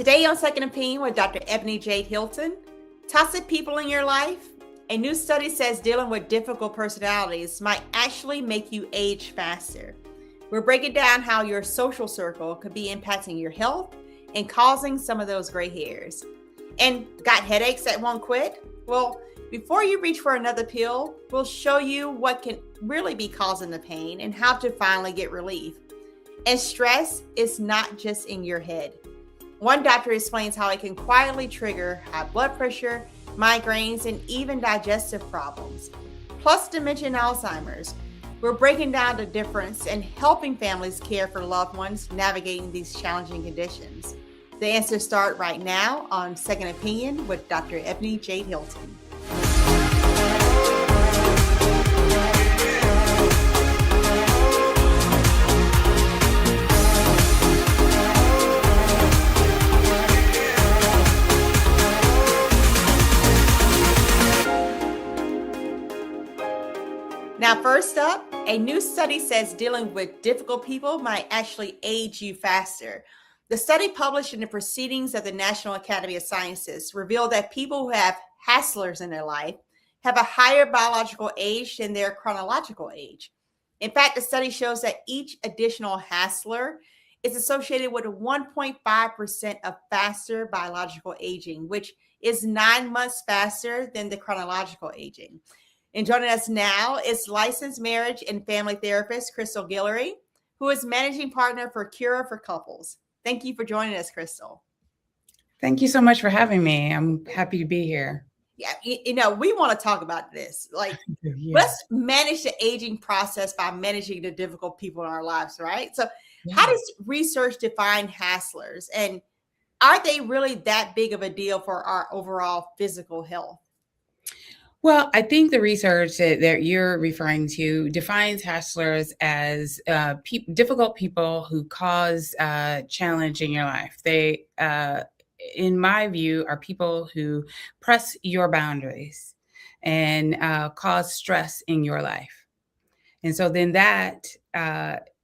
Today on Second Opinion with Dr. Ebony Jade Hilton, toxic people in your life. A new study says dealing with difficult personalities might actually make you age faster. We're breaking down how your social circle could be impacting your health and causing some of those gray hairs. And got headaches that won't quit? Well, before you reach for another pill, we'll show you what can really be causing the pain and how to finally get relief. And stress is not just in your head. One doctor explains how it can quietly trigger high blood pressure, migraines, and even digestive problems. Plus dementia and Alzheimer's. We're breaking down the difference and helping families care for loved ones navigating these challenging conditions. The answers start right now on Second Opinion with Dr. Ebony Jade Hilton. Now, first up, a new study says dealing with difficult people might actually age you faster. The study published in the Proceedings of the National Academy of Sciences revealed that people who have hasslers in their life have a higher biological age than their chronological age. In fact, the study shows that each additional hassler is associated with a 1.5% of faster biological aging, which is 9 months faster than the chronological aging. And joining us now is licensed marriage and family therapist Crystal Guillory, who is managing partner for Cure for Couples. Thank you for joining us, Crystal. Thank you so much for having me. I'm happy to be here. Yeah, we want to talk about this. Let's manage the aging process by managing the difficult people in our lives, right? So how does research define hasslers? And are they really that big of a deal for our overall physical health? Well, I think the research that you're referring to defines hasslers as difficult people who cause challenge in your life. They, in my view, are people who press your boundaries and cause stress in your life. And so then that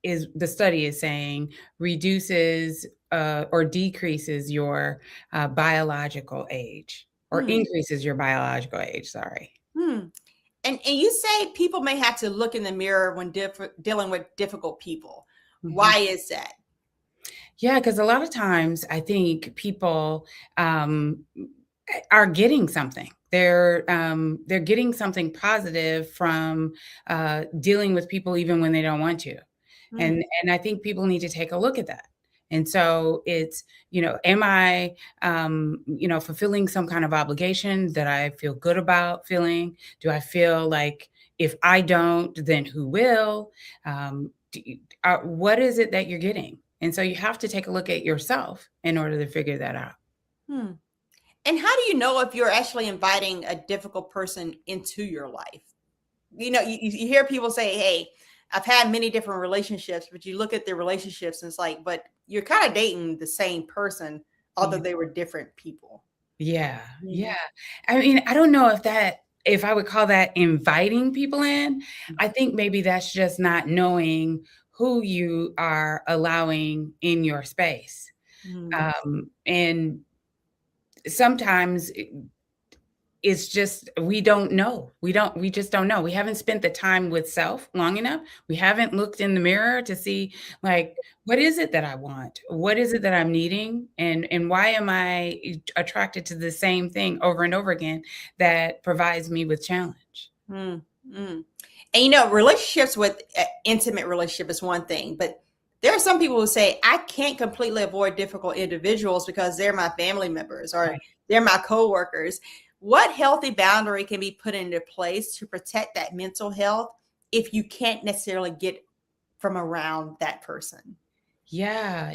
is, the study is saying, reduces or decreases your biological age. Or increases your biological age, sorry. And you say people may have to look in the mirror when dealing with difficult people. Why is that? Yeah, because a lot of times I think people are getting something. They're getting something positive from dealing with people even when they don't want to. And I think people need to take a look at that. And so it's, am I, fulfilling some kind of obligation that I feel good about feeling? Do I feel like if I don't, then who will? What is it that you're getting? And so you have to take a look at yourself in order to figure that out. And how do you know if you're actually inviting a difficult person into your life? You hear people say, hey, I've had many different relationships, but you look at their relationships and it's like, but you're kind of dating the same person, although they were different people. Yeah. I mean, I don't know if I would call that inviting people in. I think maybe that's just not knowing who you are allowing in your space. And sometimes it's just, we don't know. We just don't know. We haven't spent the time with self long enough. We haven't looked in the mirror to see, what is it that I want? What is it that I'm needing? And why am I attracted to the same thing over and over again that provides me with challenge? And, relationships with intimate relationship is one thing, but there are some people who say, I can't completely avoid difficult individuals because they're my family members or they're my coworkers. What healthy boundary can be put into place to protect that mental health if you can't necessarily get from around that person? Yeah.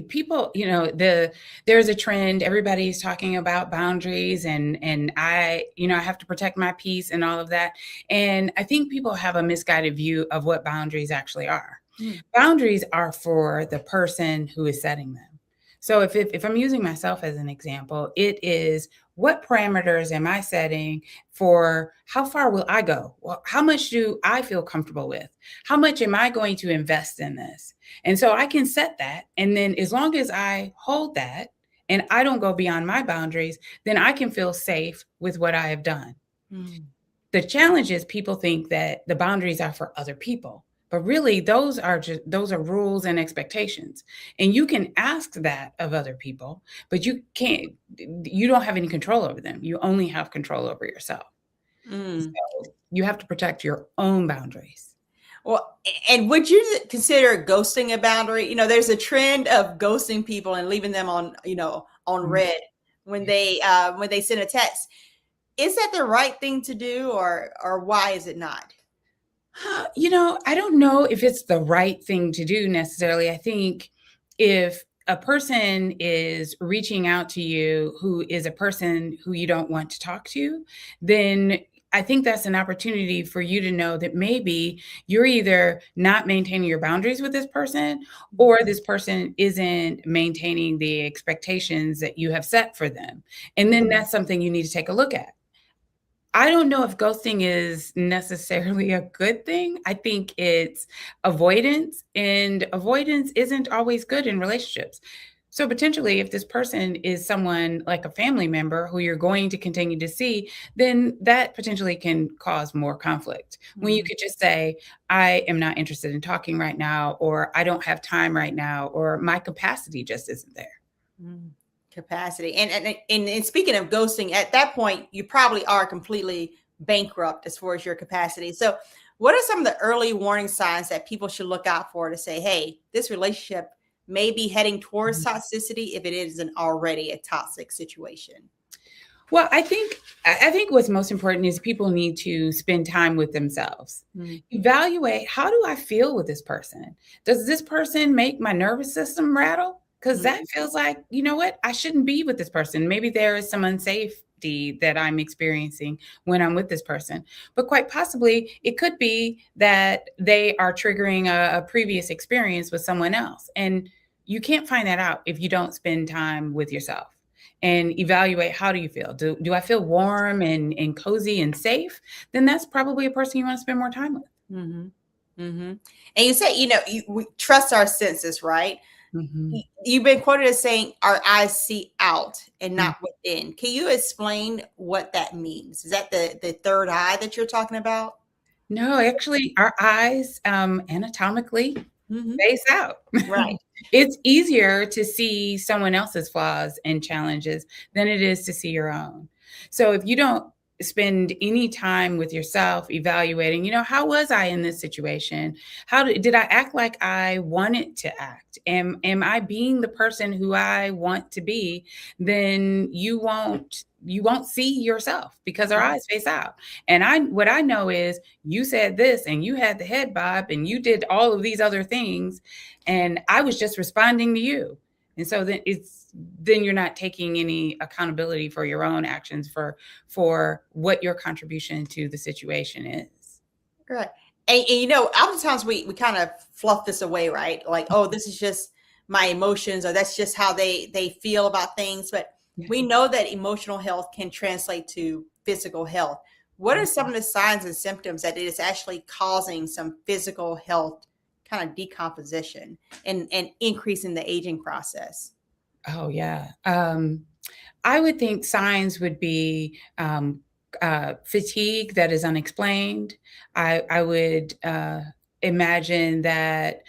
People, there's a trend, everybody's talking about boundaries and I have to protect my peace and all of that. And I think people have a misguided view of what boundaries actually are. Boundaries are for the person who is setting them. So if I'm using myself as an example, it is, what parameters am I setting for how far will I go? Well, how much do I feel comfortable with? How much am I going to invest in this? And so I can set that. And then as long as I hold that, and I don't go beyond my boundaries, then I can feel safe with what I have done. Mm. The challenge is people think that the boundaries are for other people, but really those are rules and expectations. And you can ask that of other people, but you don't have any control over them. You only have control over yourself. Mm. So you have to protect your own boundaries. Well, and would you consider ghosting a boundary? There's a trend of ghosting people and leaving them on, on Mhm. red when they send a text. Is that the right thing to do, or why is it not? I don't know if it's the right thing to do necessarily. I think if a person is reaching out to you who is a person who you don't want to talk to, then I think that's an opportunity for you to know that maybe you're either not maintaining your boundaries with this person, or this person isn't maintaining the expectations that you have set for them. And then that's something you need to take a look at. I don't know if ghosting is necessarily a good thing. I think it's avoidance, and avoidance isn't always good in relationships. So potentially, if this person is someone like a family member who you're going to continue to see, then that potentially can cause more conflict. When you Mhm. could just say, I am not interested in talking right now, or I don't have time right now, or my capacity just isn't there. Mm. Capacity. And speaking of ghosting, at that point, you probably are completely bankrupt as far as your capacity. So, what are some of the early warning signs that people should look out for to say, hey, this relationship may be heading towards toxicity if it isn't already a toxic situation? Well, I think what's most important is people need to spend time with themselves. Mm. Evaluate, how do I feel with this person? Does this person make my nervous system rattle? Because Mm. that feels like, you know what, I shouldn't be with this person. Maybe there is some unsafety that I'm experiencing when I'm with this person. But quite possibly, it could be that they are triggering a previous experience with someone else. And you can't find that out if you don't spend time with yourself and evaluate, how do you feel? Do I feel warm and cozy and safe? Then that's probably a person you want to spend more time with. Hmm. Hmm. And you say, we trust our senses, right? Mhm. You've been quoted as saying our eyes see out and Mm. not within. Can you explain what that means? Is that the third eye that you're talking about? No, actually, our eyes anatomically Hmm. face out. Right. It's easier to see someone else's flaws and challenges than it is to see your own. So if you don't spend any time with yourself evaluating, how was I in this situation? How did I act like I wanted to act? Am I being the person who I want to be? Then you won't see yourself because our eyes face out. And what I know is you said this and you had the head bob and you did all of these other things, and I was just responding to you. And so then you're not taking any accountability for your own actions, for what your contribution to the situation is. Right. And oftentimes we kind of fluff this away, right? Like, oh, this is just my emotions, or that's just how they feel about things. But Yeah. we know that emotional health can translate to physical health. What are some of the signs and symptoms that it is actually causing some physical health kind of decomposition and increasing the aging process? Oh, yeah. I would think signs would be fatigue that is unexplained. I would imagine that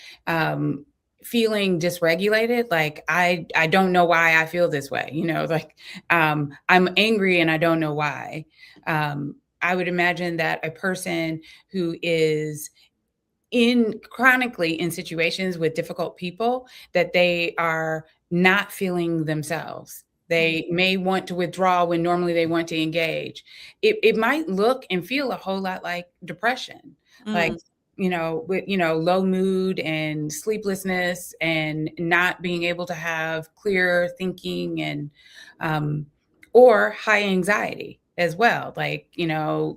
feeling dysregulated, like I don't know why I feel this way, like I'm angry and I don't know why. I would imagine that a person who is in chronically in situations with difficult people, that they are not feeling themselves. They may want to withdraw when normally they want to engage. It might look and feel a whole lot like depression, like, Mm. with, low mood and sleeplessness and not being able to have clear thinking, and or high anxiety as well, like,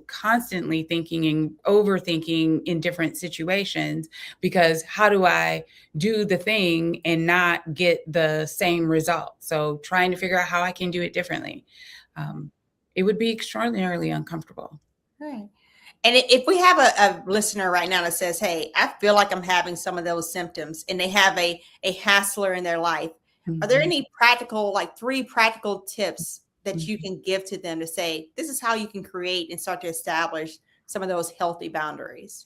constantly thinking and overthinking in different situations, because how do I do the thing and not get the same result? So trying to figure out how I can do it differently. Um, it would be extraordinarily uncomfortable. Right. And if we have a listener right now that says, hey, I feel like I'm having some of those symptoms, and they have a hassler in their life, Are there Mhm. any practical, like 3 practical tips that you can give to them to say, this is how you can create and start to establish some of those healthy boundaries?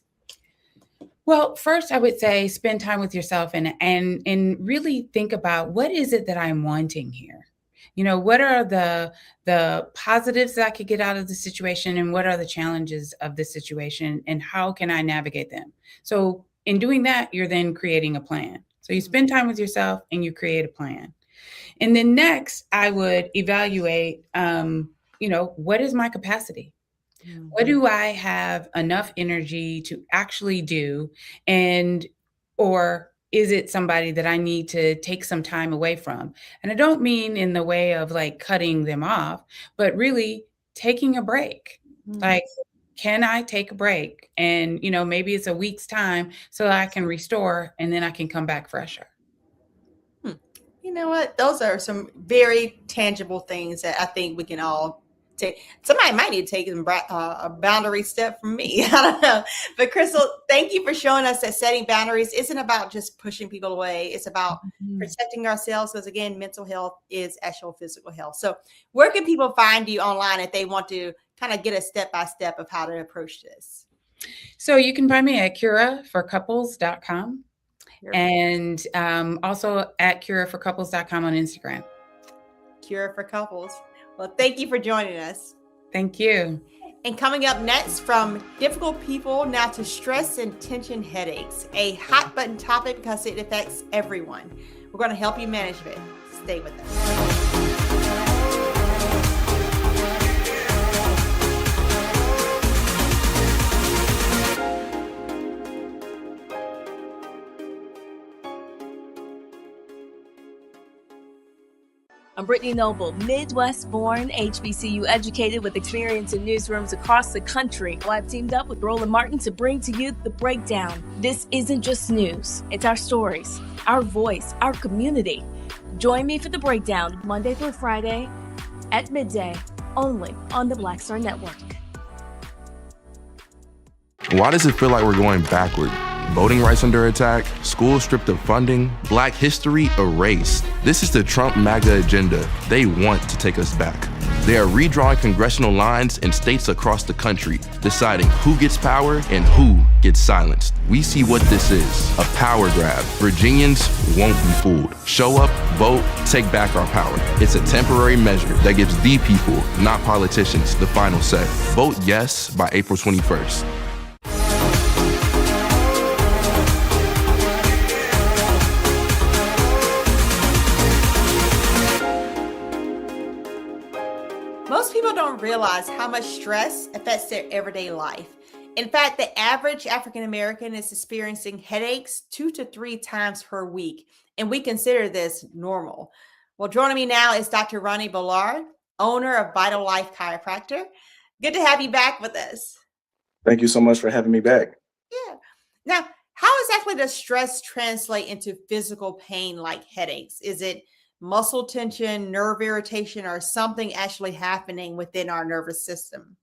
Well, first I would say spend time with yourself and really think about what is it that I'm wanting here? What are the positives that I could get out of the situation and what are the challenges of the situation and how can I navigate them? So in doing that, you're then creating a plan. So you spend time with yourself and you create a plan. And then next, I would evaluate, what is my capacity? What Mhm. do I have enough energy to actually do? And, or is it somebody that I need to take some time away from? And I don't mean in the way of like cutting them off, but really taking a break. Mhm. Like, can I take a break? And, maybe it's a week's time so I can restore and then I can come back fresher. Hmm. You know what? Those are some very tangible things that I think we can all take. Somebody might need to take a boundary step from me. I don't know. But Crystal, thank you for showing us that setting boundaries isn't about just pushing people away. It's about Mhm. protecting ourselves because, again, mental health is actual physical health. So where can people find you online if they want to kind of get a step-by-step of how to approach this? So you can find me at curaforcouples.com Cure and also at curaforcouples.com on Instagram. Cure for Couples. Well, thank you for joining us. Thank you. And coming up next, from difficult people now to stress and tension headaches, a hot button topic because it affects everyone. We're going to help you manage it. Stay with us. I'm Brittany Noble, Midwest-born, HBCU educated with experience in newsrooms across the country. Well, I've teamed up with Roland Martin to bring to you The Breakdown. This isn't just news. It's our stories, our voice, our community. Join me for The Breakdown, Monday through Friday at midday, only on the Black Star Network. Why does it feel like we're going backward? Voting rights under attack, schools stripped of funding, Black history erased. This is the Trump MAGA agenda. They want to take us back. They are redrawing congressional lines in states across the country, deciding who gets power and who gets silenced. We see what this is, a power grab. Virginians won't be fooled. Show up, vote, take back our power. It's a temporary measure that gives the people, not politicians, the final say. Vote yes by April 21st. Most people don't realize how much stress affects their everyday life. In fact, the average African American is experiencing headaches 2 to 3 times per week, and we consider this normal. Well, joining me now is Dr. Ronnie Bolar, owner of Vital Life Chiropractic. Good to have you back with us. Thank you so much for having me back. Yeah. Now, how exactly does stress translate into physical pain like headaches? Is it muscle tension, nerve irritation, or something actually happening within our nervous system?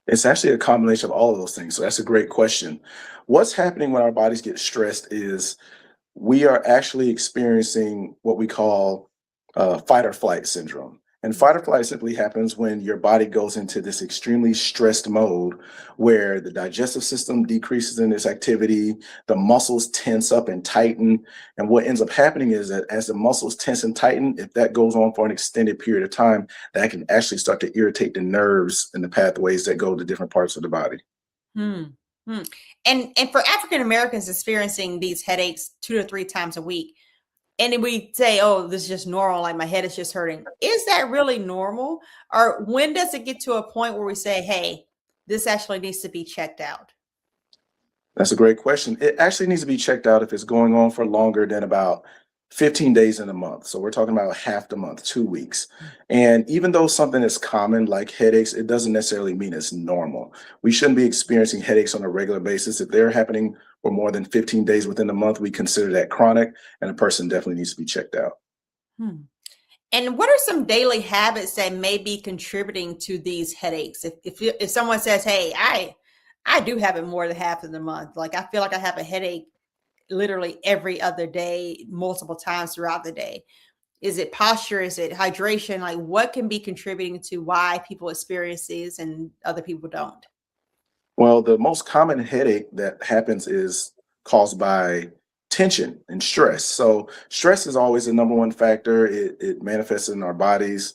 It's actually a combination of all of those things. So that's a great question. What's happening when our bodies get stressed is we are actually experiencing what we call fight or flight syndrome. And fight or flight simply happens when your body goes into this extremely stressed mode where the digestive system decreases in its activity, the muscles tense up and tighten. And what ends up happening is that as the muscles tense and tighten, if that goes on for an extended period of time, that can actually start to irritate the nerves and the pathways that go to different parts of the body. Hmm. Hmm. And for African Americans experiencing these headaches 2 to 3 times a week, and then we say, oh, this is just normal, like my head is just hurting. Is that really normal? Or when does it get to a point where we say, hey, this actually needs to be checked out? That's a great question. It actually needs to be checked out if it's going on for longer than about 15 days in a month. So we're talking about half the month, 2 weeks. And even though something is common like headaches, it doesn't necessarily mean it's normal. We shouldn't be experiencing headaches on a regular basis. If they're happening for more than 15 days within a month, we consider that chronic, and a person definitely needs to be checked out. Hmm. And what are some daily habits that may be contributing to these headaches? If someone says, hey, I do have it more than half of the month, like I feel like I have a headache literally every other day, multiple times throughout the day? Is it posture? Is it hydration? Like, what can be contributing to why people experience these and other people don't? Well, the most common headache that happens is caused by tension and stress. So stress is always the number one factor. It manifests in our bodies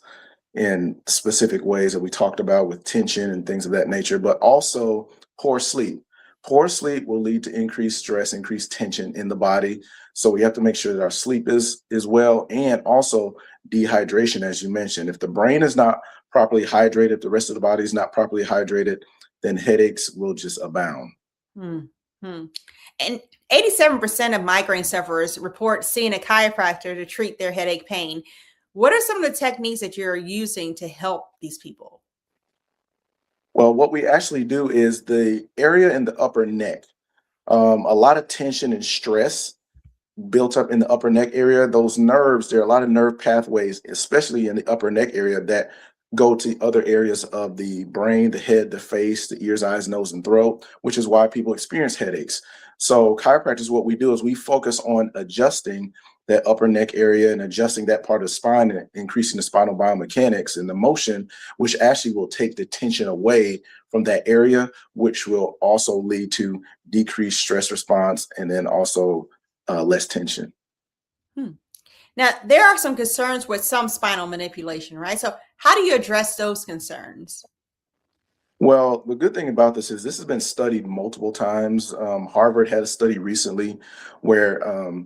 in specific ways that we talked about with tension and things of that nature, but also poor sleep. Poor sleep will lead to increased stress, increased tension in the body. So we have to make sure that our sleep is well, and also dehydration, as you mentioned. If the brain is not properly hydrated, the rest of the body is not properly hydrated, then headaches will just abound. Hmm. Hmm. And 87% of migraine sufferers report seeing a chiropractor to treat their headache pain. What are some of the techniques that you're using to help these people? Well, what we actually do is the area in the upper neck, a lot of tension and stress built up in the upper neck area. Those nerves, there are a lot of nerve pathways, especially in the upper neck area, that go to other areas of the brain, the head, the face, the ears, eyes, nose, and throat, which is why people experience headaches. So chiropractic, what we do is we focus on adjusting that upper neck area and adjusting that part of the spine and increasing the spinal biomechanics and the motion, which actually will take the tension away from that area, which will also lead to decreased stress response and then also less tension. Hmm. Now, there are some concerns with some spinal manipulation, right? So how do you address those concerns? Well, the good thing about this has been studied multiple times. Harvard had a study recently where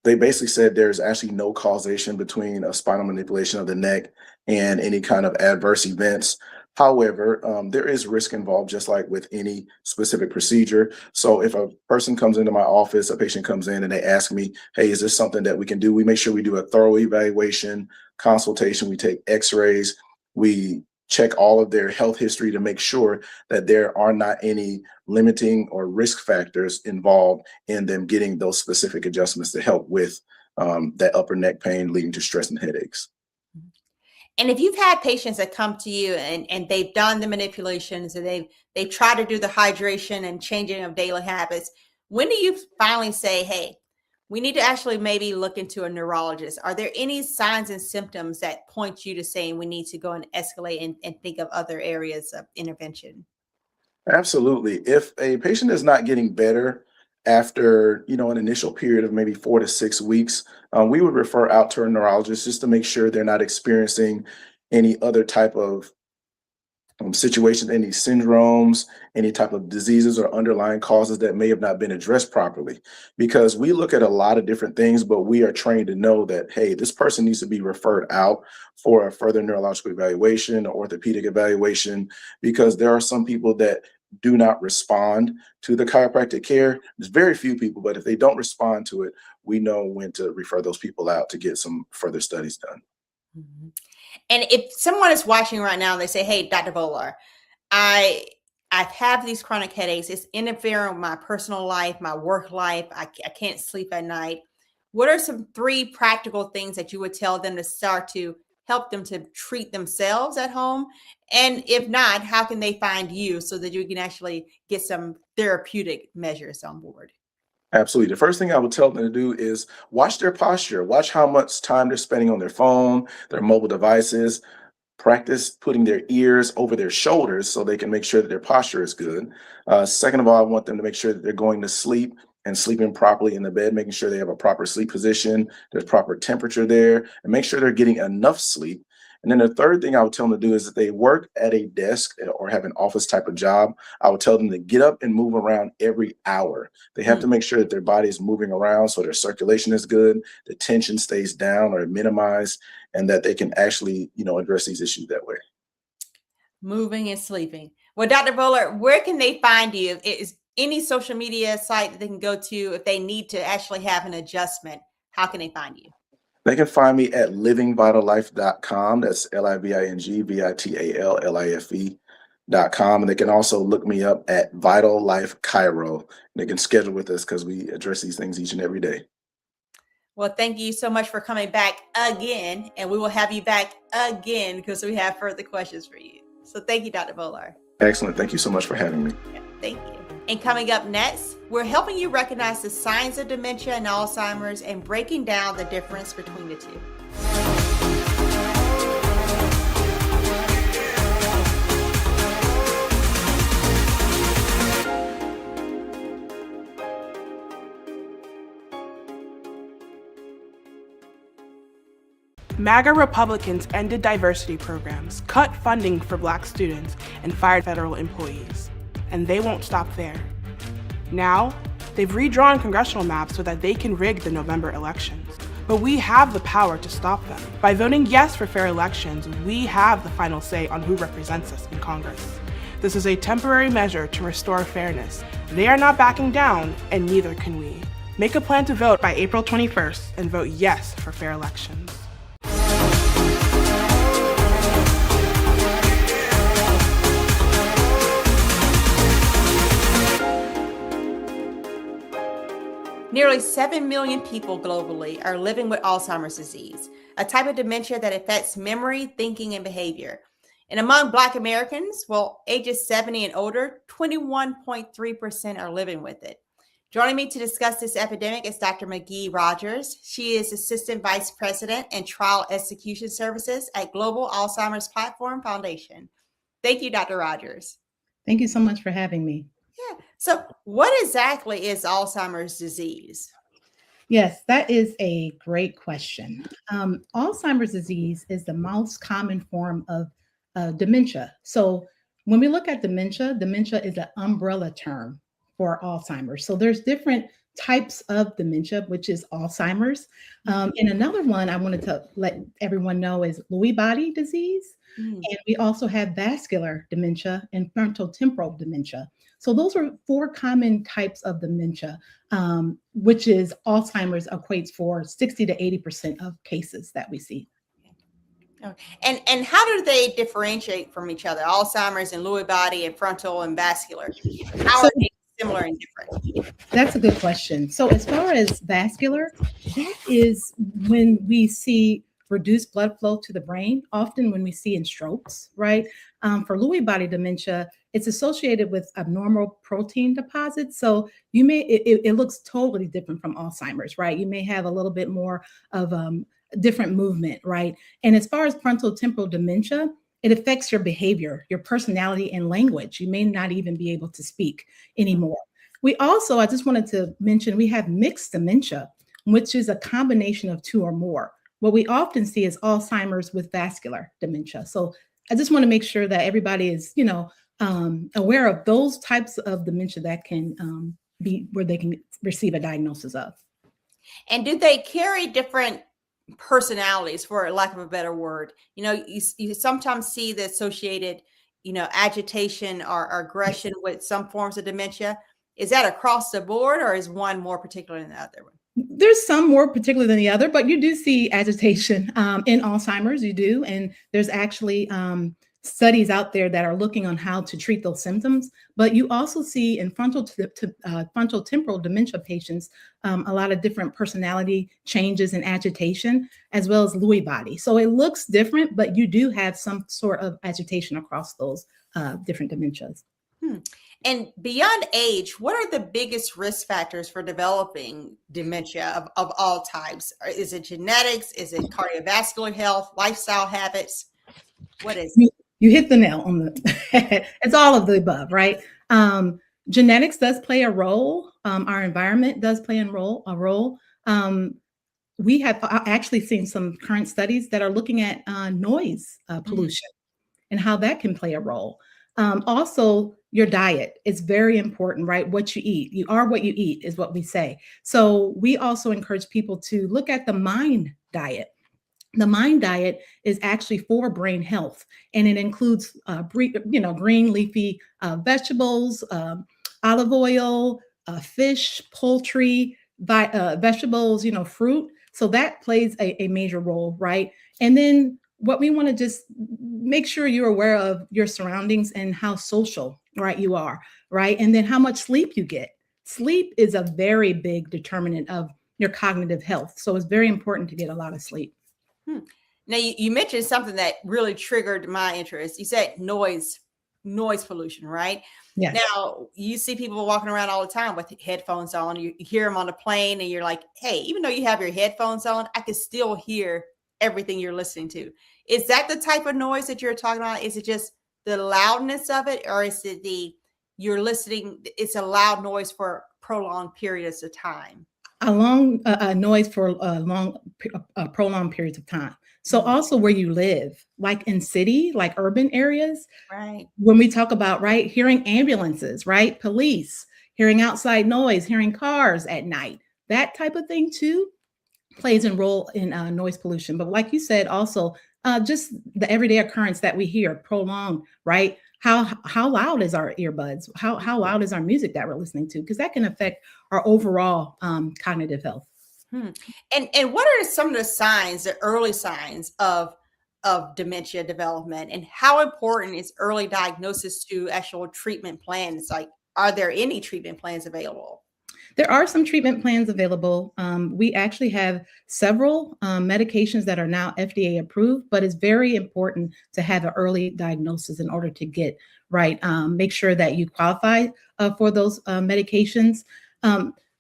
they basically said there's actually no causation between a spinal manipulation of the neck and any kind of adverse events. However, there is risk involved, just like with any specific procedure. So if a person comes into my office, a patient comes in and they ask me, hey, is this something that we can do? We make sure we do a thorough evaluation, consultation. We take x-rays. We check all of their health history to make sure that there are not any limiting or risk factors involved in them getting those specific adjustments to help with that upper neck pain leading to stress and headaches. And if you've had patients that come to you and they've done the manipulations and they've tried to do the hydration and changing of daily habits, when do you finally say, hey, we need to actually maybe look into a neurologist? Are there any signs and symptoms that point you to saying we need to go and escalate and think of other areas of intervention? Absolutely. If a patient is not getting better after, an initial period of maybe 4 to 6 weeks, we would refer out to a neurologist just to make sure they're not experiencing any other type of situations, any syndromes, any type of diseases or underlying causes that may have not been addressed properly. Because we look at a lot of different things, but we are trained to know that, hey, this person needs to be referred out for a further neurological evaluation or orthopedic evaluation, because there are some people that do not respond to the chiropractic care. There's very few people, but if they don't respond to it, we know when to refer those people out to get some further studies done. Mhm. And if someone is watching right now and they say, hey, Dr. Bolar, I have these chronic headaches. It's interfering with my personal life, my work life. I can't sleep at night. What are some 3 practical things that you would tell them to start to help them to treat themselves at home? And if not, how can they find you so that you can actually get some therapeutic measures on board? Absolutely. The first thing I would tell them to do is watch their posture, watch how much time they're spending on their phone, their mobile devices, practice putting their ears over their shoulders so they can make sure that their posture is good. Second of all, I want them to make sure that they're going to sleep and sleeping properly in the bed, making sure they have a proper sleep position, there's proper temperature there, and make sure they're getting enough sleep. And then the third thing I would tell them to do is that they work at a desk or have an office type of job. I would tell them to get up and move around every hour. They have to make sure that their body is moving around so their circulation is good, the tension stays down or minimized, and that they can actually, address these issues that way. Moving and sleeping. Well, Dr. Bolar, where can they find you? Is any social media site that they can go to if they need to actually have an adjustment? How can they find you? They can find me at livingvitallife.com. That's livingvitallife.com. And they can also look me up at Vital Life Chiro. And they can schedule with us because we address these things each and every day. Well, thank you so much for coming back again. And we will have you back again because we have further questions for you. So thank you, Dr. Bolar. Excellent. Thank you so much for having me. Yeah, thank you. And coming up next, we're helping you recognize the signs of dementia and Alzheimer's and breaking down the difference between the two. MAGA Republicans ended diversity programs, cut funding for Black students, and fired federal employees. And they won't stop there. Now, they've redrawn congressional maps so that they can rig the November elections. But we have the power to stop them. By voting yes for fair elections, we have the final say on who represents us in Congress. This is a temporary measure to restore fairness. They are not backing down, and neither can we. Make a plan to vote by April 21st and vote yes for fair elections. Nearly 7 million people globally are living with Alzheimer's disease, a type of dementia that affects memory, thinking, and behavior. And among Black Americans, ages 70 and older, 21.3% are living with it. Joining me to discuss this epidemic is Dr. MaGee-Rodgers. She is Assistant Vice President and Trial Execution Services at Global Alzheimer's Platform Foundation. Thank you, Dr. Rodgers. Thank you so much for having me. Yeah. So what exactly is Alzheimer's disease? Yes, that is a great question. Alzheimer's disease is the most common form of dementia. So when we look at dementia, dementia is an umbrella term for Alzheimer's. So there's different types of dementia, which is Alzheimer's. And another one I wanted to let everyone know is Lewy body disease. And we also have vascular dementia and frontotemporal dementia. So those are 4 common types of dementia, which is Alzheimer's equates for 60 to 80% of cases that we see. And how do they differentiate from each other? Alzheimer's and Lewy body and frontal and vascular. How are they similar and different? That's a good question. So as far as vascular, that is when we see reduced blood flow to the brain, often when we see in strokes, right? For Lewy body dementia, it's associated with abnormal protein deposits. So you may, it looks totally different from Alzheimer's, right? You may have a little bit more of different movement, right? And as far as frontotemporal dementia, it affects your behavior, your personality, and language. You may not even be able to speak anymore. We also, I just wanted to mention, we have mixed dementia, which is a combination of 2 or more. What we often see is Alzheimer's with vascular dementia. So I just want to make sure that everybody is, aware of those types of dementia that can be where they can receive a diagnosis of. And do they carry different personalities, for lack of a better word? You sometimes see the associated, agitation or aggression with some forms of dementia. Is that across the board, or is one more particular than the other one? There's some more particular than the other, but you do see agitation in Alzheimer's, you do. And there's actually studies out there that are looking on how to treat those symptoms. But you also see in frontotemporal dementia patients, a lot of different personality changes and agitation, as well as Lewy body. So it looks different, but you do have some sort of agitation across those different dementias. And beyond age, what are the biggest risk factors for developing dementia of all types? Is it genetics? Is it cardiovascular health, lifestyle habits? What is it? You hit the nail on the head. It's all of the above, right? Genetics does play a role. Our environment does play a role. We have actually seen some current studies that are looking at noise pollution and how that can play a role. Also, your diet is very important, right? What you eat. You are what you eat is what we say. So we also encourage people to look at the MIND diet. The MIND diet is actually for brain health, and it includes, green leafy vegetables, olive oil, fish, poultry, vegetables, fruit. So that plays a major role, right? And then what we want to just make sure you're aware of your surroundings and how social, right, you are, right? And then how much sleep you get. Sleep is a very big determinant of your cognitive health. So it's very important to get a lot of sleep. Now, you mentioned something that really triggered my interest. You said noise noise pollution, right? Yes. Now, you see people walking around all the time with headphones on. You hear them on the plane and you're like, hey, even though you have your headphones on, I can still hear everything you're listening to. Is that the type of noise that you're talking about? Is it just the loudness of it, or is it you're listening, it's a loud noise for prolonged periods of time? A long noise for prolonged periods of time. So also where you live, like in city, like urban areas, Right. when we talk about, right, hearing ambulances, right, police, hearing outside noise, hearing cars at night, that type of thing too plays a role in noise pollution. But like you said, also just the everyday occurrence that we hear, prolonged, right? How loud is our earbuds? How loud is our music that we're listening to? Because that can affect our overall cognitive health. And what are some of the signs, the early signs of dementia development, and how important is early diagnosis to actual treatment plans? Like, are there any treatment plans available? There are some treatment plans available. We actually have several medications that are now FDA approved, but it's very important to have an early diagnosis in order to get right. Make sure that you qualify for those medications.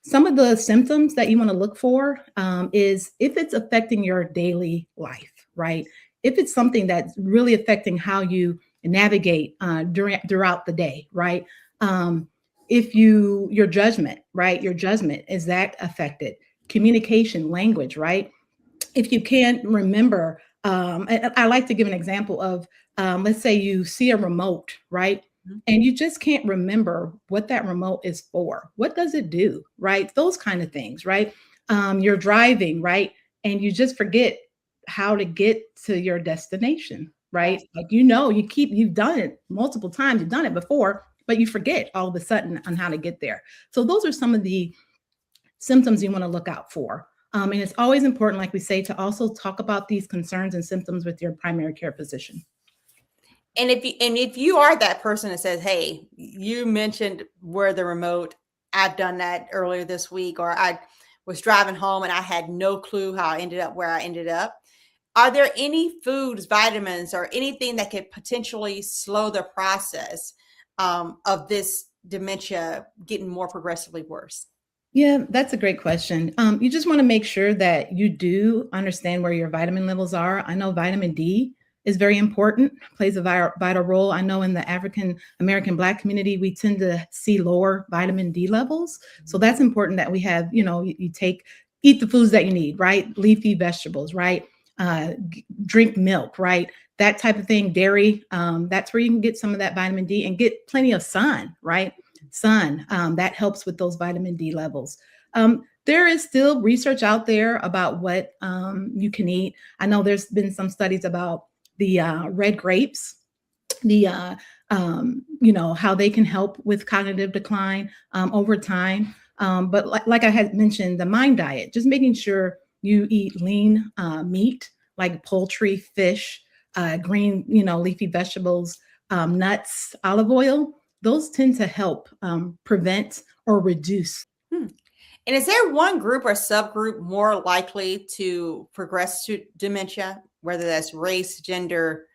Some of the symptoms that you want to look for is if it's affecting your daily life, right? If it's something that's really affecting how you navigate throughout the day, right? If your judgment, right? Your judgment, is that affected? Communication, language, right? If you can't remember, I like to give an example of, let's say you see a remote, right? And you just can't remember what that remote is for. What does it do, right? Those kind of things, right? You're driving, right? And you just forget how to get to your destination, right? Like, you've done it multiple times, you've done it before, but you forget all of a sudden on how to get there. So those are some of the symptoms you want to look out for. And it's always important, like we say, to also talk about these concerns and symptoms with your primary care physician. And if you are that person that says, hey, you mentioned where the remote, I've done that earlier this week, or I was driving home and I had no clue how I ended up where I ended up. Are there any foods, vitamins, or anything that could potentially slow the process of this dementia getting more progressively worse? Yeah, that's a great question. You just want to make sure that you do understand where your vitamin levels are. I know vitamin D is very important, plays a vital role. I know in the African American Black community, we tend to see lower vitamin D levels. So that's important that we have, you eat the foods that you need, right? Leafy vegetables, right? Drink milk, right? That type of thing, dairy, that's where you can get some of that vitamin D, and get plenty of sun, right? Sun, that helps with those vitamin D levels. There is still research out there about what you can eat. I know there's been some studies about the red grapes, how they can help with cognitive decline over time. But like I had mentioned, the MIND diet, just making sure you eat lean meat, like poultry, fish, green, leafy vegetables, nuts, olive oil. Those tend to help prevent or reduce. And is there one group or subgroup more likely to progress to dementia, whether that's race, gender,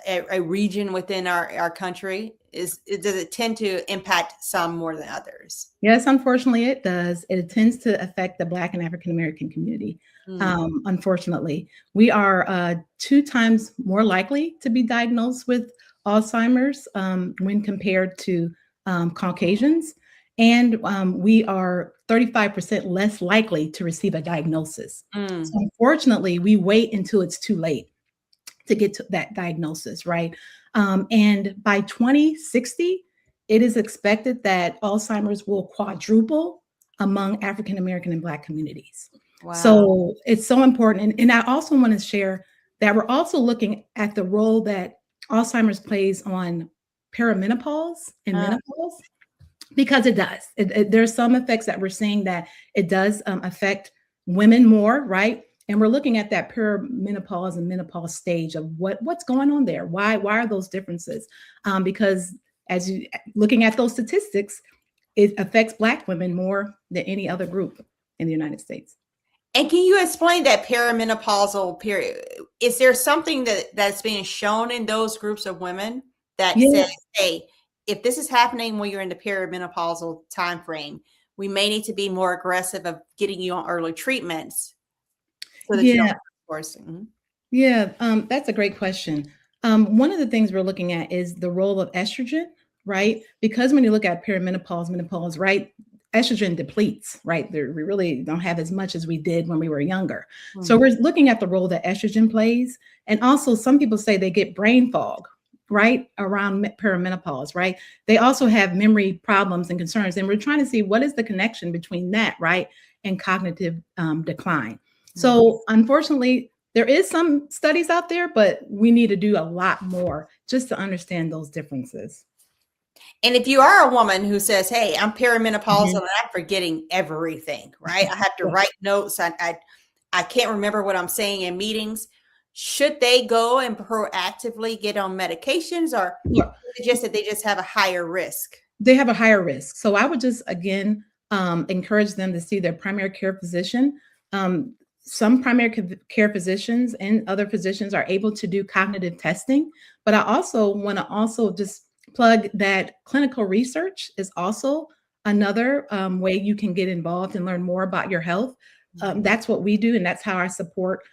a region within our country? Does it tend to impact some more than others? Yes, unfortunately, it does. It tends to affect the Black and African American community. Unfortunately, we are 2 times more likely to be diagnosed with Alzheimer's when compared to Caucasians. And we are 35% less likely to receive a diagnosis. So unfortunately, we wait until it's too late to get to that diagnosis, right? And by 2060, it is expected that Alzheimer's will quadruple among African American and Black communities. Wow. So it's so important. And I also want to share that we're also looking at the role that Alzheimer's plays on perimenopause and menopause, because it does. There's some effects that we're seeing that it does affect women more, right? And we're looking at that perimenopause and menopause stage of what's going on there. Why are those differences? Because as you looking at those statistics, it affects Black women more than any other group in the United States. And can you explain that perimenopausal period? Is there something that's being shown in those groups of women that Yeah. says, hey, if this is happening when you're in the perimenopausal time frame, we may need to be more aggressive of getting you on early treatments so that you don't Yeah. have to force it. Mhm. Yeah, that's a great question. One of the things we're looking at is the role of estrogen, right? Because when you look at perimenopause, menopause, right, estrogen depletes, right? We really don't have as much as we did when we were younger. So we're looking at the role that estrogen plays. And also, some people say they get brain fog, right, around perimenopause, right? They also have memory problems and concerns. And we're trying to see what is the connection between that, right, and cognitive decline. So, unfortunately, there is some studies out there, but we need to do a lot more just to understand those differences. And if you are a woman who says, hey, I'm perimenopausal Mhm. and I'm forgetting everything, right? I have to Yeah. write notes. I can't remember what I'm saying in meetings. Should they go and proactively get on medications, or Yeah. is it just that they just have a higher risk? They have a higher risk. So I would just, again, encourage them to see their primary care physician. Some primary care physicians and other physicians are able to do cognitive testing, but I also want to also just plug that clinical research is also another way you can get involved and learn more about your health. That's what we do, and that's how I support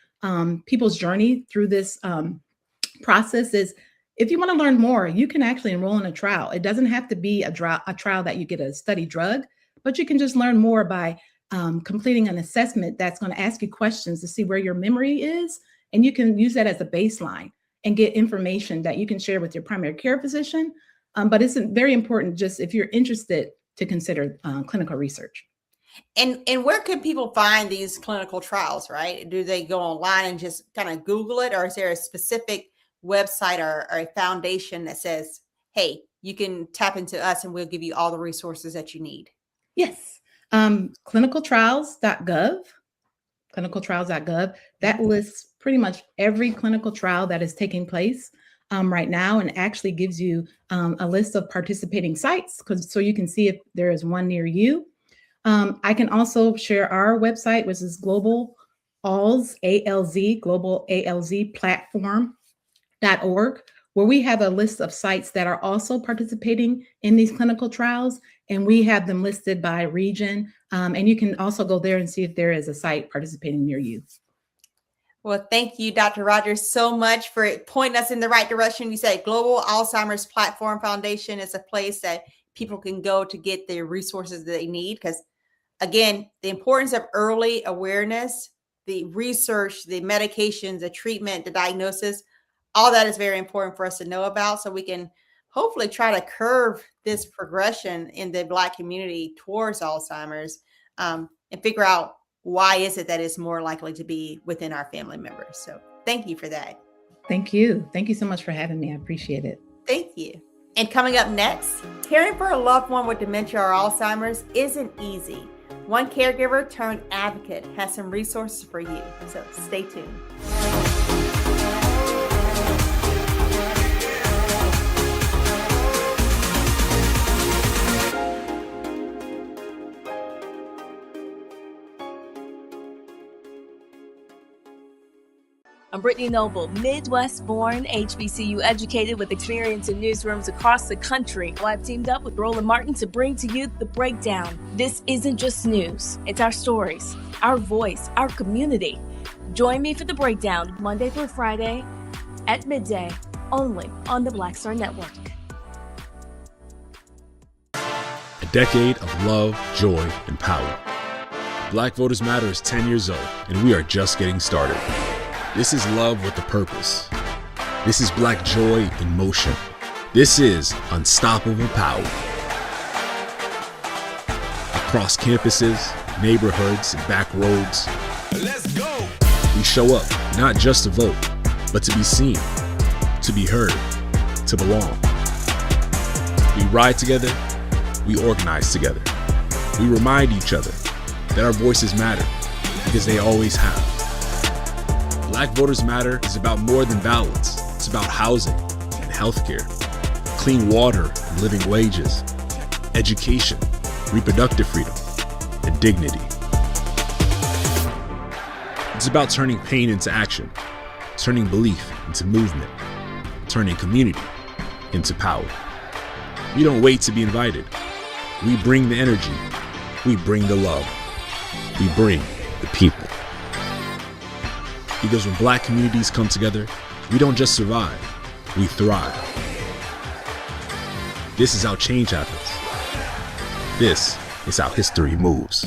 people's journey through this process. Is if you want to learn more, you can actually enroll in a trial. It doesn't have to be a trial that you get a study drug, but you can just learn more by completing an assessment that's going to ask you questions to see where your memory is. And you can use that as a baseline and get information that you can share with your primary care physician. But it's very important, just if you're interested, to consider clinical research. And where can people find these clinical trials, right? Do they go online and just kind of Google it, or is there a specific website or a foundation that says, hey, you can tap into us and we'll give you all the resources that you need? Yes. Clinicaltrials.gov, that lists pretty much every clinical trial that is taking place right now, and actually gives you a list of participating sites, so you can see if there is one near you. I can also share our website, which is Global ALZ, Global ALZ platform.org, where we have a list of sites that are also participating in these clinical trials, and we have them listed by region. And you can also go there and see if there is a site participating near you. Well, thank you, Dr. Rodgers, so much for pointing us in the right direction. You said Global Alzheimer's Platform Foundation is a place that people can go to get the resources that they need. Because, again, the importance of early awareness, the research, the medications, the treatment, the diagnosis, all that is very important for us to know about, so we can hopefully try to curb this progression in the Black community towards Alzheimer's, and figure out why is it that it's more likely to be within our family members. So thank you for that. Thank you. Thank you so much for having me. I appreciate it. Thank you. And coming up next, caring for a loved one with dementia or Alzheimer's isn't easy. One caregiver turned advocate has some resources for you. So stay tuned. I'm Brittany Noble, Midwest-born, HBCU educated with experience in newsrooms across the country. I've teamed up with Roland Martin to bring to you The Breakdown. This isn't just news. It's our stories, our voice, our community. Join me for The Breakdown, Monday through Friday at midday, only on the Black Star Network. A decade of love, joy, and power. Black Voters Matter is 10 years old, and we are just getting started. This is love with a purpose. This is Black joy in motion. This is unstoppable power. Across campuses, neighborhoods, and back roads, let's go. We show up not just to vote, but to be seen, to be heard, to belong. We ride together, we organize together. We remind each other that our voices matter, because they always have. Black Voters Matter is about more than ballots. It's about housing and healthcare, clean water and living wages, education, reproductive freedom, and dignity. It's about turning pain into action, turning belief into movement, turning community into power. We don't wait to be invited. We bring the energy. We bring the love. We bring the people. Because when Black communities come together, we don't just survive, we thrive. This is how change happens. This is how history moves.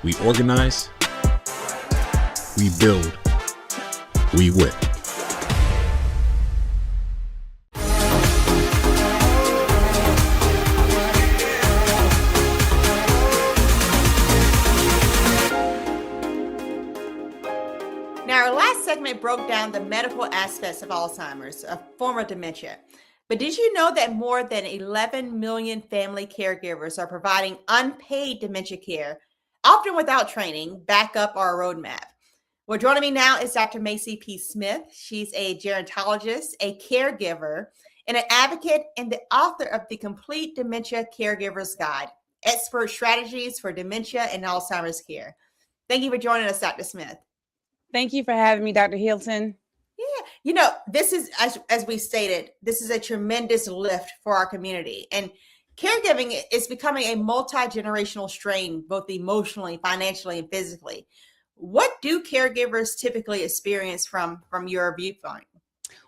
We organize, we build, we win. Now, our last segment broke down the medical aspects of Alzheimer's, a form of dementia. But did you know that more than 11 million family caregivers are providing unpaid dementia care, often without training, backup, or a roadmap? Well, joining me now is Dr. Macy P. Smith. She's a gerontologist, a caregiver, and an advocate, and the author of the Complete Dementia Caregiver's Guide, Expert Strategies for Dementia and Alzheimer's Care. Thank you for joining us, Dr. Smith. Thank you for having me, Dr. Hilton. Yeah, you know, this is, as we stated, this is a tremendous lift for our community. And caregiving is becoming a multi-generational strain, both emotionally, financially, and physically. What do caregivers typically experience from your viewpoint?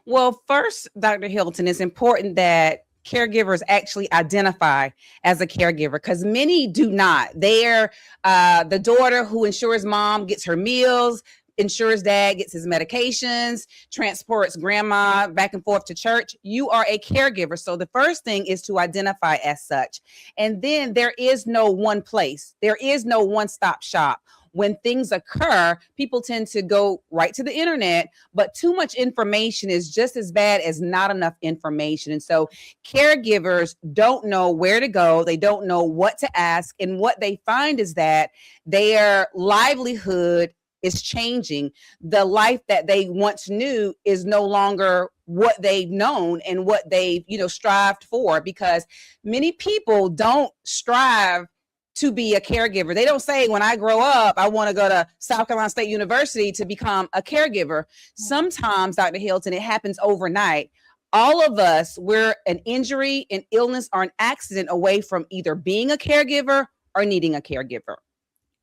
Well, first, Dr. Hilton, it's important that caregivers actually identify as a caregiver, because many do not. They're the daughter who ensures mom gets her meals, ensures dad gets his medications, transports grandma back and forth to church. You are a caregiver. So the first thing is to identify as such. And then there is no one place. There is no one-stop shop. When things occur, people tend to go right to the internet, but too much information is just as bad as not enough information. And so caregivers don't know where to go. They don't know what to ask. And what they find is that their livelihood is changing. The life that they once knew is no longer what they've known and what they've, strived for, because many people don't strive to be a caregiver. They don't say, when I grow up, I want to go to South Carolina State University to become a caregiver. Sometimes, Dr. Hilton, it happens overnight. All of us, we're an injury, an illness, or an accident away from either being a caregiver or needing a caregiver.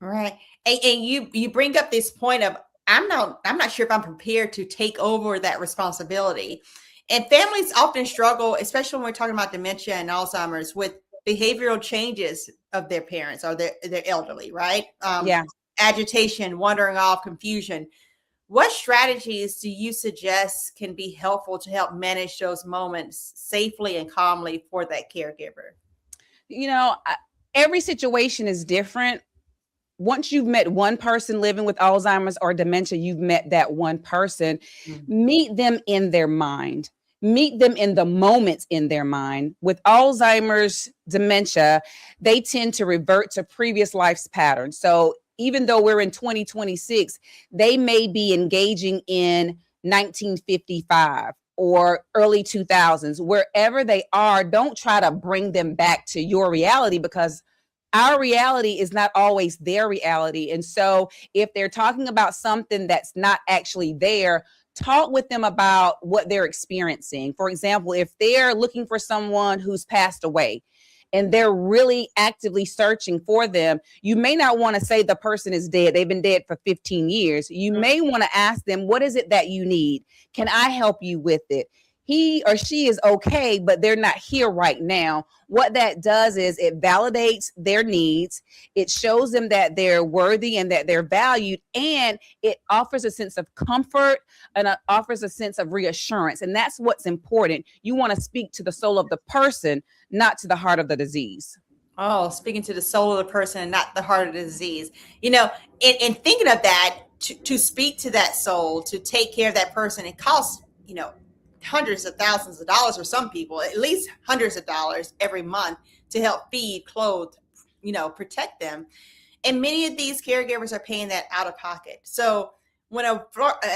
Right. And you bring up this point of, I'm not sure if I'm prepared to take over that responsibility. And families often struggle, especially when we're talking about dementia and Alzheimer's, with behavioral changes of their parents or their elderly, right? Agitation, wandering off, confusion. What strategies do you suggest can be helpful to help manage those moments safely and calmly for that caregiver? Every situation is different. Once you've met one person living with Alzheimer's or dementia, you've met that one person. Mm-hmm. Meet them in their mind. Meet them in the moments in their mind. With Alzheimer's dementia, they tend to revert to previous life's patterns. So even though we're in 2026, they may be engaging in 1955 or early 2000s. Wherever they are, don't try to bring them back to your reality, because our reality is not always their reality. And so if they're talking about something that's not actually there, talk with them about what they're experiencing. For example, if they're looking for someone who's passed away and they're really actively searching for them, you may not want to say the person is dead. They've been dead for 15 years. You may want to ask them, what is it that you need? Can I help you with it? He or she is okay, but they're not here right now. What that does is it validates their needs. It shows them that they're worthy and that they're valued, and it offers a sense of comfort and offers a sense of reassurance. And that's what's important. You want to speak to the soul of the person, not to the heart of the disease. Oh, speaking to the soul of the person and not the heart of the disease. In thinking of that, to speak to that soul, to take care of that person, it costs, hundreds of thousands of dollars for some people, at least hundreds of dollars every month to help feed, clothe, protect them. And many of these caregivers are paying that out of pocket. So when a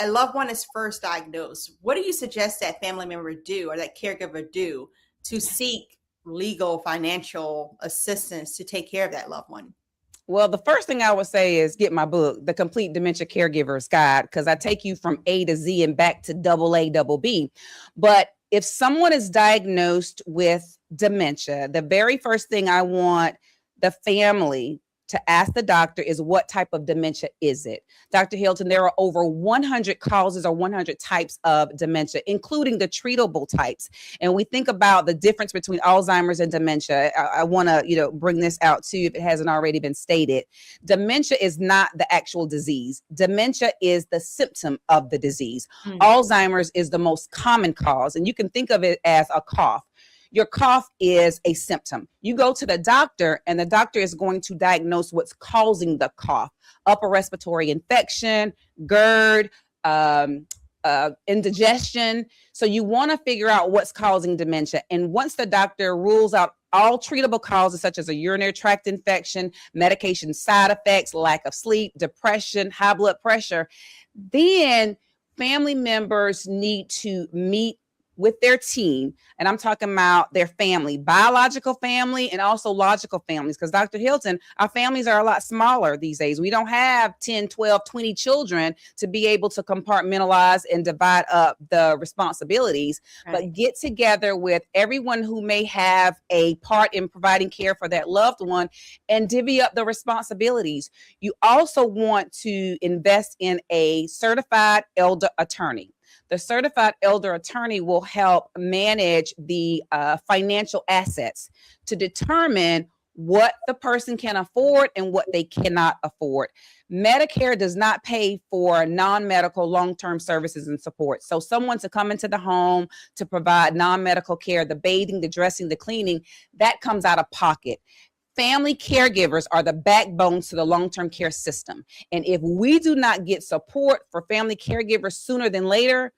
loved one is first diagnosed, what do you suggest that family member do or that caregiver do to seek legal financial assistance to take care of that loved one? Well, the first thing I would say is get my book, The Complete Dementia Caregiver's Guide, because I take you from A to Z and back to double A, double B. But if someone is diagnosed with dementia, the very first thing I want the family to ask the doctor is, what type of dementia is it? Dr. Hilton, there are over 100 causes or 100 types of dementia, including the treatable types. And we think about the difference between Alzheimer's and dementia. I want to, bring this out too, if it hasn't already been stated. Dementia is not the actual disease. Dementia is the symptom of the disease. Alzheimer's is the most common cause, and you can think of it as a cough. Your cough is a symptom. You go to the doctor and the doctor is going to diagnose what's causing the cough: upper respiratory infection, GERD, indigestion. So you want to figure out what's causing dementia. And once the doctor rules out all treatable causes, such as a urinary tract infection, medication side effects, lack of sleep, depression, high blood pressure, then family members need to meet with their team. And I'm talking about their family, biological family, and also logical families. Because Dr. Hilton, our families are a lot smaller these days. We don't have 10, 12, 20 children to be able to compartmentalize and divide up the responsibilities, but get together with everyone who may have a part in providing care for that loved one and divvy up the responsibilities. You also want to invest in a certified elder attorney. The certified elder attorney will help manage the financial assets to determine what the person can afford and what they cannot afford. Medicare does not pay for non-medical long-term services and support. So someone to come into the home to provide non-medical care, the bathing, the dressing, the cleaning, that comes out of pocket. Family caregivers are the backbone to the long-term care system. And if we do not get support for family caregivers sooner than later,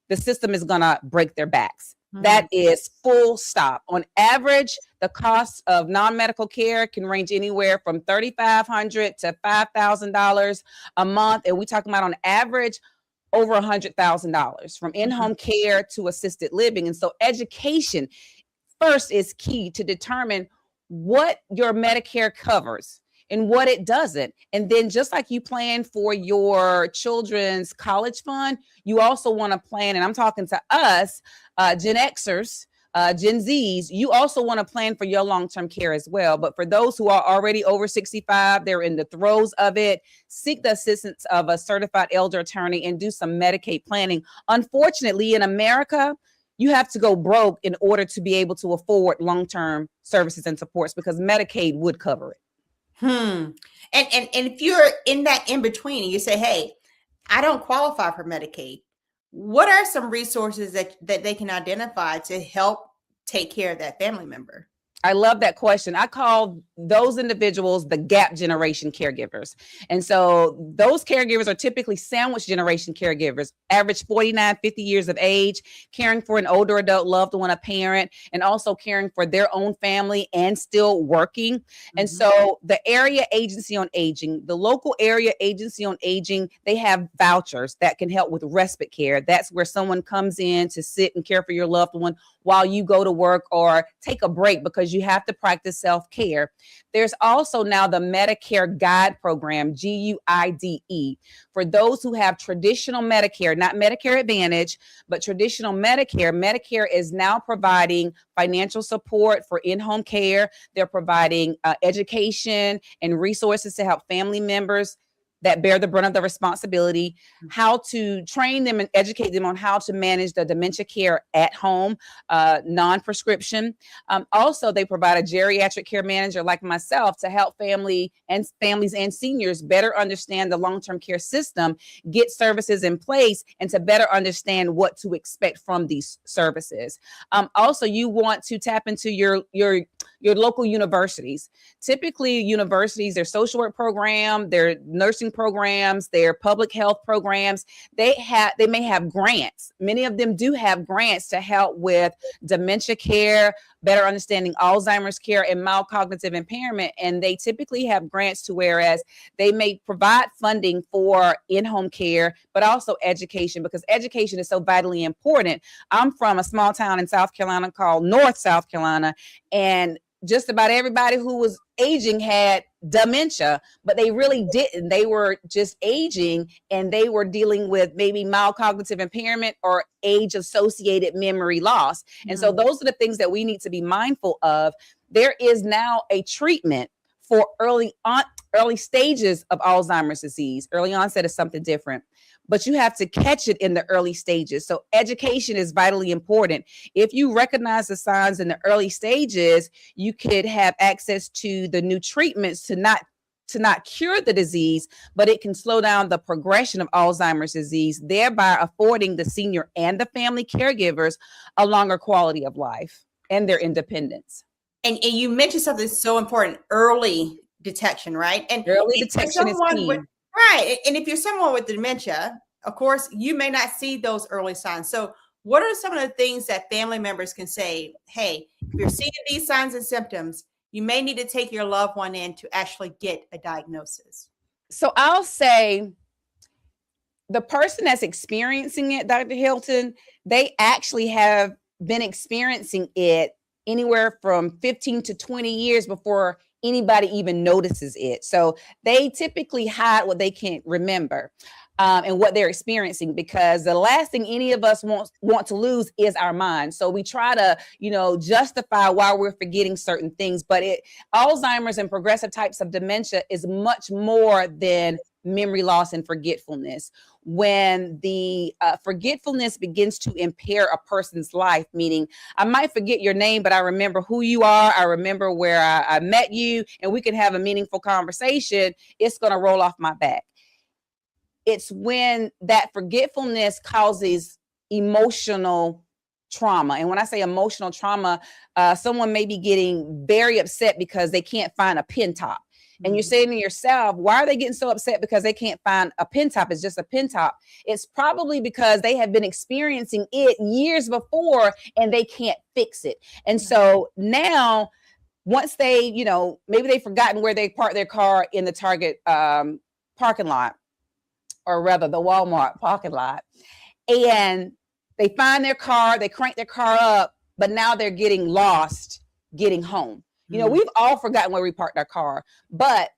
the system is going to break their backs. That is full stop. On average, the cost of non-medical care can range anywhere from $3,500 to $5,000 a month. And we're talking about on average over $100,000 from in-home care to assisted living. And so education first is key to determine what your Medicare covers and what it doesn't. And then just like you plan for your children's college fund, you also want to plan, and I'm talking to us, Gen Xers, Gen Zs, you also want to plan for your long-term care as well. But for those who are already over 65, they're in the throes of it, seek the assistance of a certified elder attorney and do some Medicaid planning. Unfortunately, in America, you have to go broke in order to be able to afford long-term services and supports, because Medicaid would cover it. And if you're in that in between and you say, hey, I don't qualify for Medicaid, what are some resources that they can identify to help take care of that family member? I love that question. I call those individuals the gap generation caregivers. And so those caregivers are typically sandwich generation caregivers, average 49, 50 years of age, caring for an older adult loved one, a parent, and also caring for their own family and still working. And so the area agency on aging, the local area agency on aging, they have vouchers that can help with respite care. That's where someone comes in to sit and care for your loved one while you go to work or take a break because you have to practice self-care. There's also now the Medicare Guide Program, GUIDE, for those who have traditional Medicare, not Medicare Advantage, but traditional Medicare. Medicare is now providing financial support for in-home care. They're providing education and resources to help family members that bear the brunt of the responsibility, how to train them and educate them on how to manage the dementia care at home, non-prescription. Also, they provide a geriatric care manager like myself to help families and seniors better understand the long-term care system, get services in place, and to better understand what to expect from these services. Also, you want to tap into your local universities. Typically, universities, their social work program, their nursing programs, their public health programs, they may have grants. Many of them do have grants to help with dementia care, better understanding Alzheimer's care, and mild cognitive impairment. And they typically have grants to whereas they may provide funding for in-home care, but also education, because education is so vitally important. I'm from a small town in South Carolina called North South Carolina, and just about everybody who was aging had dementia, but they really didn't. They were just aging, and they were dealing with maybe mild cognitive impairment or age-associated memory loss. And so those are the things that we need to be mindful of. There is now a treatment for early stages of Alzheimer's disease. Early onset is something different, but you have to catch it in the early stages. So education is vitally important. If you recognize the signs in the early stages, you could have access to the new treatments to not cure the disease, but it can slow down the progression of Alzheimer's disease, thereby affording the senior and the family caregivers a longer quality of life and their independence. And you mentioned something so important, early detection, right? And early detection is key. Right. And if you're someone with dementia, of course, you may not see those early signs. So what are some of the things that family members can say? Hey, if you're seeing these signs and symptoms, you may need to take your loved one in to actually get a diagnosis. So I'll say the person that's experiencing it, Dr. Hilton, they actually have been experiencing it anywhere from 15 to 20 years before anybody even notices it. So they typically hide what they can't remember and what they're experiencing, because the last thing any of us want to lose is our mind. So we try to, justify why we're forgetting certain things. But Alzheimer's and progressive types of dementia is much more than memory loss and forgetfulness. When the forgetfulness begins to impair a person's life, meaning I might forget your name, but I remember who you are. I remember where I met you, and we can have a meaningful conversation. It's going to roll off my back. It's when that forgetfulness causes emotional trauma. And when I say emotional trauma, someone may be getting very upset because they can't find a pin top. And you're saying to yourself, why are they getting so upset because they can't find a pin top? It's just a pin top. It's probably because they have been experiencing it years before and they can't fix it. And so now, once they, maybe they've forgotten where they parked their car in the Target parking lot, or rather the Walmart parking lot, and they find their car, they crank their car up, but now they're getting lost getting home. We've all forgotten where we parked our car, but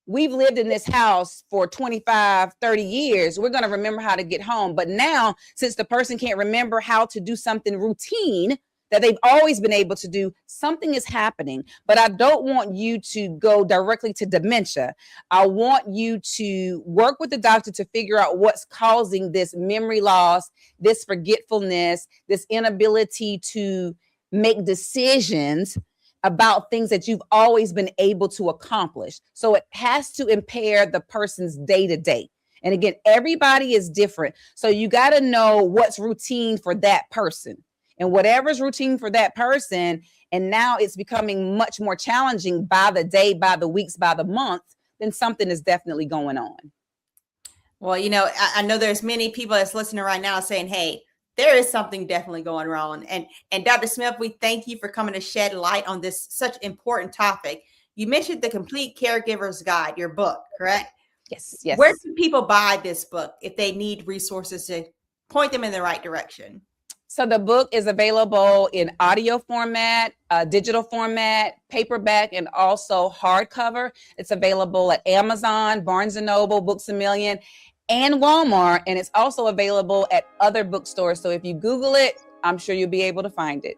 we've lived in this house for 25, 30 years. We're going to remember how to get home. But now, since the person can't remember how to do something routine that they've always been able to do, something is happening. But I don't want you to go directly to dementia. I want you to work with the doctor to figure out what's causing this memory loss, this forgetfulness, this inability to make decisions about things that you've always been able to accomplish. So it has to impair the person's day-to-day. And again, everybody is different. So you got to know what's routine for that person. And whatever's routine for that person, and now it's becoming much more challenging by the day, by the weeks, by the month, then something is definitely going on. Well, I know there's many people that's listening right now saying, hey, there is something definitely going wrong. And Dr. Smith, we thank you for coming to shed light on this such important topic. You mentioned the Complete Caregiver's Guide, your book, correct? Yes. Where can people buy this book if they need resources to point them in the right direction? So the book is available in audio format, digital format, paperback, and also hardcover. It's available at Amazon, Barnes & Noble, Books A Million, and Walmart, and it's also available at other bookstores. So if you Google it, I'm sure you'll be able to find it.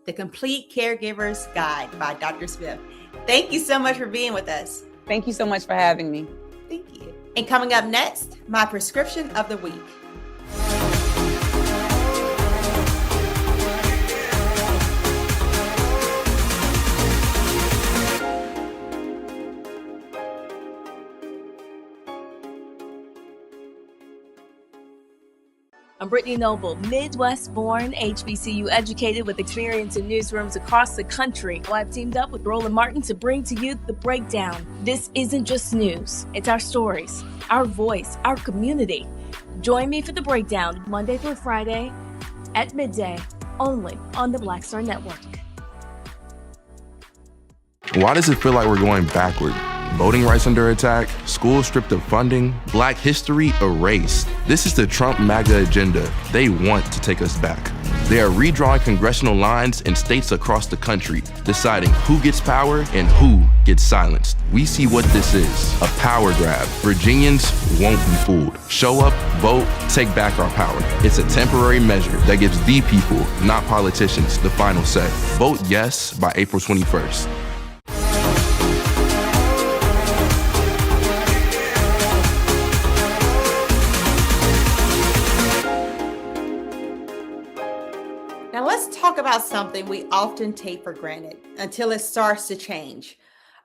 The Complete Caregiver's Guide by Dr. Smith. Thank you so much for being with us. Thank you so much for having me. Thank you. And coming up next, my prescription of the week. I'm Brittany Noble, Midwest-born, HBCU educated with experience in newsrooms across the country. Well, I've teamed up with Roland Martin to bring to you The Breakdown. This isn't just news. It's our stories, our voice, our community. Join me for The Breakdown, Monday through Friday at midday, only on the Black Star Network. Why does it feel like we're going backward? Voting rights under attack, schools stripped of funding, Black history erased. This is the Trump MAGA agenda. They want to take us back. They are redrawing congressional lines in states across the country, deciding who gets power and who gets silenced. We see what this is, a power grab. Virginians won't be fooled. Show up, vote, take back our power. It's a temporary measure that gives the people, not politicians, the final say. Vote yes by April 21st. Now let's talk about something we often take for granted until it starts to change: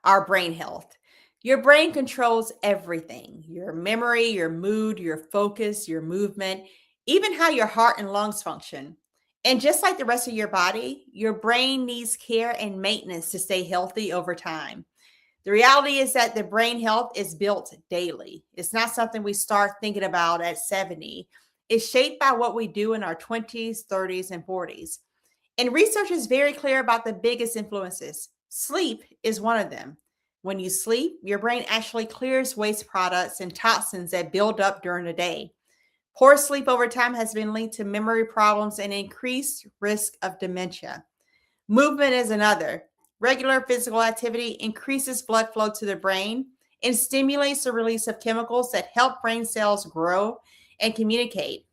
our brain health. Your brain controls everything: your memory, your mood, your focus, your movement, even how your heart and lungs function. And just like the rest of your body, your brain needs care and maintenance to stay healthy over time. The reality is that the brain health is built daily. It's not something we start thinking about at 70. It's shaped by what we do in our 20s, 30s, and 40s. And research is very clear about the biggest influences. Sleep is one of them. When you sleep, your brain actually clears waste products and toxins that build up during the day. Poor sleep over time has been linked to memory problems and increased risk of dementia. Movement is another. Regular physical activity increases blood flow to the brain and stimulates the release of chemicals that help brain cells grow and communicate.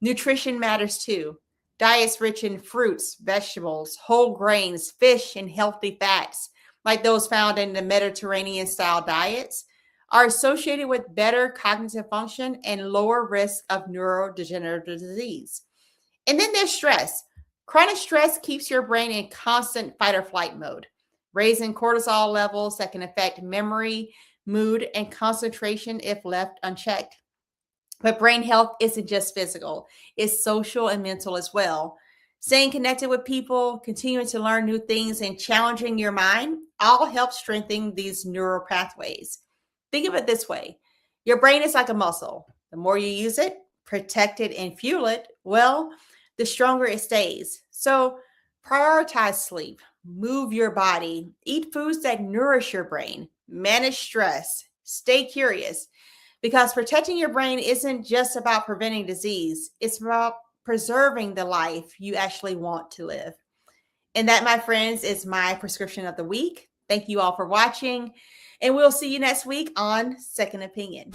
Nutrition matters too. Diets rich in fruits, vegetables, whole grains, fish, and healthy fats, like those found in the Mediterranean-style diets, are associated with better cognitive function and lower risk of neurodegenerative disease. And then there's stress. Chronic stress keeps your brain in constant fight or flight mode, raising cortisol levels that can affect memory, mood, and concentration if left unchecked. But brain health isn't just physical, it's social and mental as well. Staying connected with people, continuing to learn new things, and challenging your mind all help strengthen these neural pathways. Think of it this way: your brain is like a muscle. The more you use it, protect it, and fuel it, well, the stronger it stays. So prioritize sleep, move your body, eat foods that nourish your brain, manage stress, stay curious. Because protecting your brain isn't just about preventing disease, it's about preserving the life you actually want to live. And that, my friends, is my prescription of the week. Thank you all for watching, and we'll see you next week on Second Opinion.